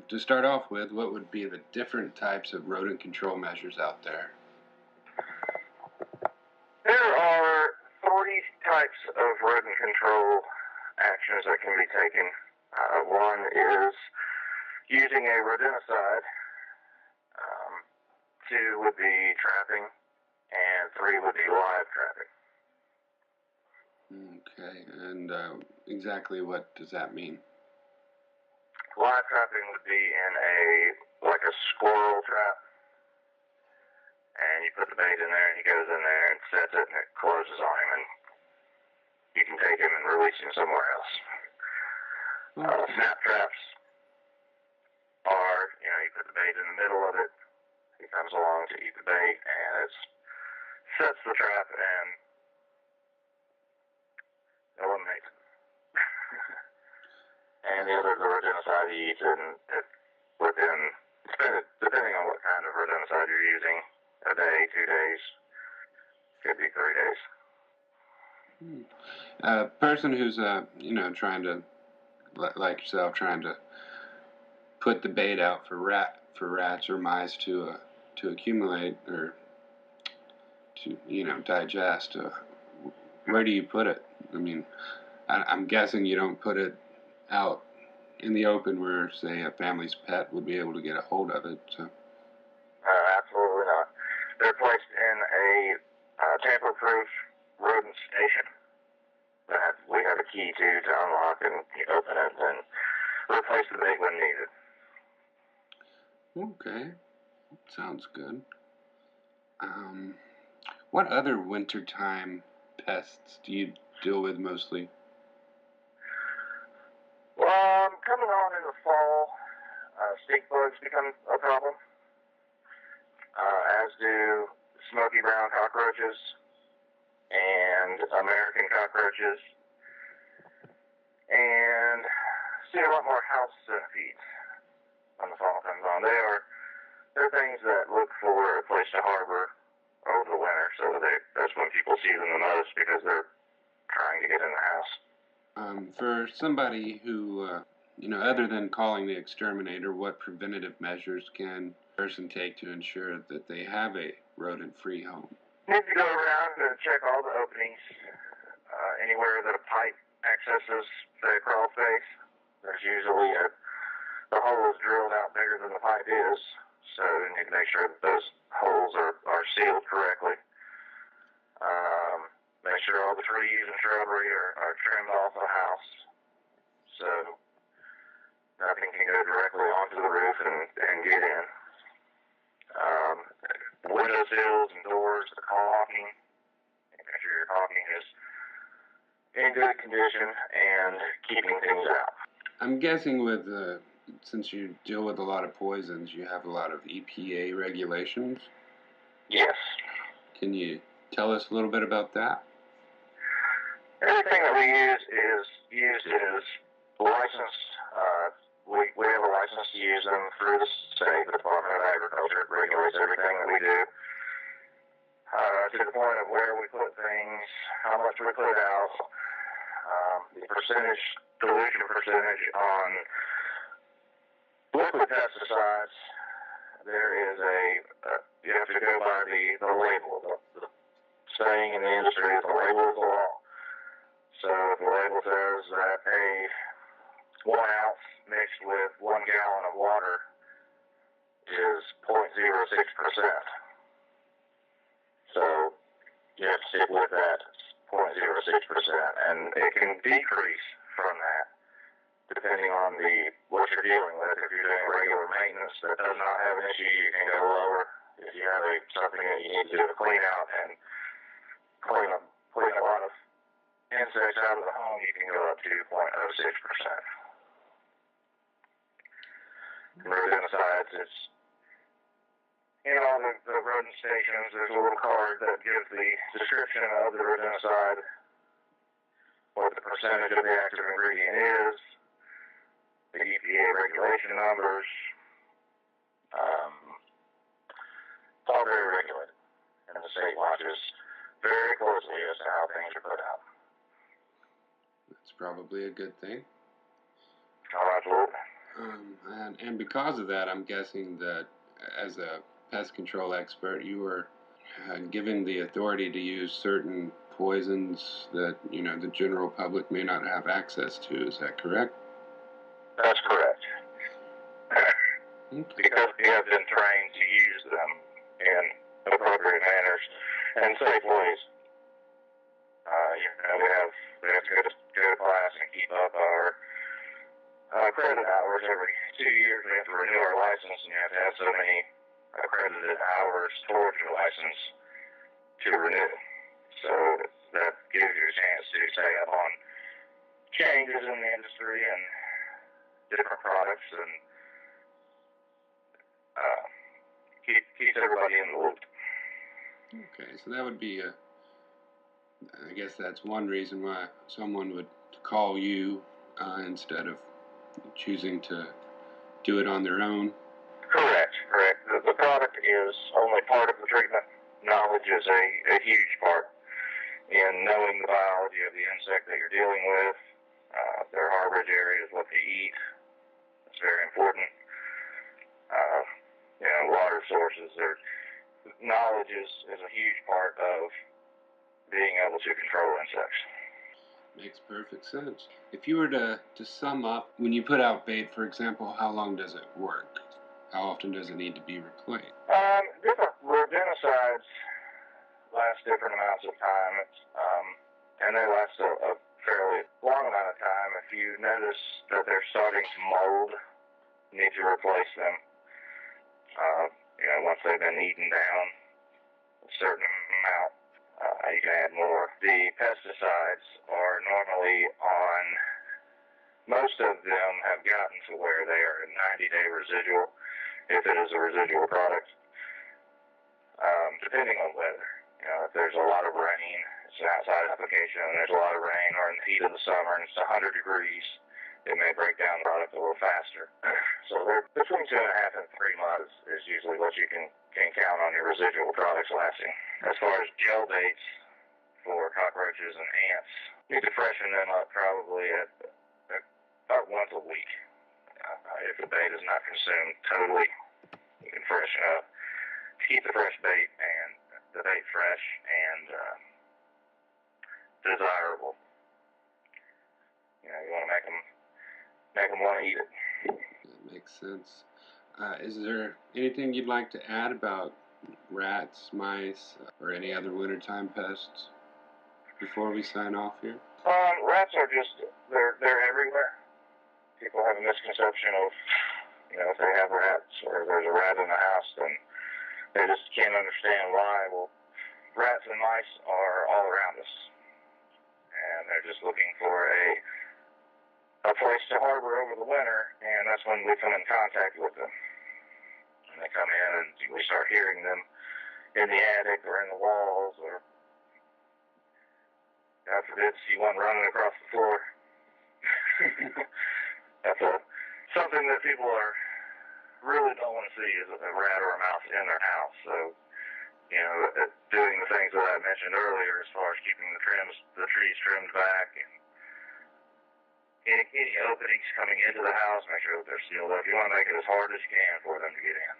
To start off with, what would be the different types of rodent control measures out there? There are 40 types of rodent control actions that can be taken. One is using a rodenticide. Two would be trapping, and three would be live trapping. Okay, and exactly what does that mean? Live trapping would be in like a squirrel trap, and you put the bait in there, and he goes in there and sets it, and it closes on him, and you can take him and release him somewhere else. Snap traps are, you put the bait in the middle of it, he comes along to eat the bait, and it sets the trap and eliminates it. And the other is the rodenticide he eats, and depending on what kind of rodenticide you're using, a day, 2 days, could be 3 days. A person who's trying to, like yourself, trying to put the bait out for rats or mice to accumulate or to digest. Where do you put it? I mean, I'm guessing you don't put it out in the open where, say, a family's pet would be able to get a hold of it. So. Absolutely not. They're placed in a tamper-proof rodent station that we have a key to unlock and open it and replace the bait when needed. Okay, sounds good. What other wintertime pests do you deal with mostly? Well, coming on in the fall, stink bugs become a problem, as do smoky brown cockroaches and American cockroaches, and see a lot more house centipedes when the fall comes on. They're things that look for a place to harbor over the winter, so that's when people see them the most because they're trying to get in the house. For somebody who, other than calling the exterminator, what preventative measures can a person take to ensure that they have a rodent-free home? You need to go around and check all the openings, anywhere that a pipe accesses the crawl space. There's usually the hole is drilled out bigger than the pipe is, so you need to make sure that those holes are sealed correctly. Make sure all the trees and shrubbery are trimmed off the house, so nothing can go directly onto the roof and get in. Window sills and doors, the caulking, make sure your caulking is in good condition and keeping things out. I'm guessing since you deal with a lot of poisons, you have a lot of EPA regulations? Yes. Can you tell us a little bit about that? Everything that we use is licensed. We have a license to use them through the state. The Department of Agriculture regulates everything that we do, to the point of where we put things, how much we put out, the dilution percentage on liquid pesticides. There is you have to go by the label. The saying in the industry is the label is the law. So if the label says that a 1 ounce mixed with 1 gallon of water is 0.06%. So you have to stick with that 0.06%, and it can decrease from that depending on what you're dealing with. If you're doing regular maintenance that does not have an issue, you can go lower. If you have something that you need to do to clean out and clean a lot of insects out of the home, you can go up to 0.06%. Rodenticides, it's in all the rodent stations, there's a little card that gives the description of the rodenticide, what the percentage of the active ingredient is, the EPA regulation numbers. It's all very regulated, and the state watches very closely as to how things are put out. That's probably a good thing. Oh, absolutely. And because of that, I'm guessing that as a pest control expert, you were given the authority to use certain poisons that the general public may not have access to. Is that correct? That's correct. Okay. Because we have been trained to use them in appropriate manners and safe ways. We have to go to class and keep up our credit hours every 2 years. We have to renew our license, and you have to have so many accredited hours towards your license to renew. So that gives you a chance to stay up on changes in the industry and different products, and keeps everybody in the loop. Okay, so that would be I guess that's one reason why someone would call you instead of choosing to do it on their own. Correct. The product is only part of the treatment. Knowledge is a huge part in knowing the biology of the insect that you're dealing with, their harborage areas, what they eat. It's very important. Water sources. Knowledge is a huge part of being able to control insects. Makes perfect sense. If you were to sum up, when you put out bait, for example, how long does it work? How often does it need to be replaced? Different rodenticides last different amounts of time, and they last a fairly long amount of time. If you notice that they're starting to mold, you need to replace them. Once they've been eaten down a certain amount, you can add more. The pesticides are normally most of them have gotten to where they are a 90-day residual, if it is a residual product, depending on weather. If there's a lot of rain, it's an outside application, and there's a lot of rain, or in the heat of the summer and it's 100 degrees, it may break down the product a little faster. So they're between 2.5 and 3 months is usually what you can count on your residual products lasting. As far as gel baits for cockroaches and ants, you need to freshen them up probably at about once a week. If the bait is not consumed totally, you can freshen up to keep the fresh bait and the bait fresh and desirable. You want to make them want to eat it. That makes sense. Is there anything you'd like to add about rats, mice, or any other wintertime pests before we sign off here? Rats are they're everywhere. People have a misconception of, if they have rats or there's a rat in the house, then they just can't understand why. Well, rats and mice are all around us, and they're just looking for a place to harbor over the winter, and that's when we come in contact with them. And they come in, and we start hearing them in the attic or in the walls, or God forbid, see one running across the floor. That's something that people really don't want to see, is a rat or a mouse in their house. So, doing the things that I mentioned earlier, as far as keeping the trees trimmed back, and any openings coming into the house, make sure that they're sealed up. You want to make it as hard as you can for them to get in.